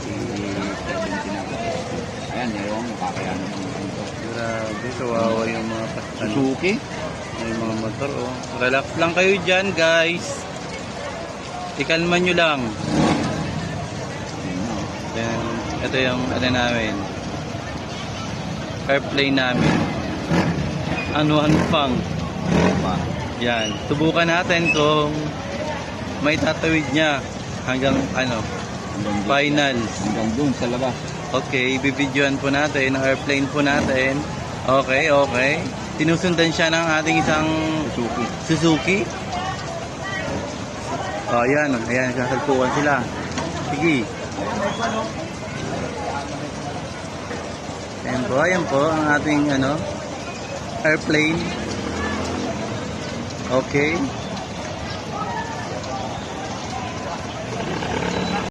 70 na po. Ayan, ngayon, kakayanan naman ito. Grabe, kawawa yung mga Suzuki. yung mga motor, oh. Relax lang kayo dyan, guys. Ikalman nyo lang. Ayan na, oh. Yan, ito yung ano namin. Airplane namin. Ano pang. Pa. Yan, subukan natin kung may tatawid niya hanggang ano, Hanggang dun. final. Hanggang dun sa labas. Okay, bibidyoan po natin ang airplane po natin. Okay, okay. Sinusundan siya ng ating isang Suzuki. Suzuki. Oh, ayan, ayan, sasalpukan sila. Sige. Ayan po ang ating ano, airplane. Okay.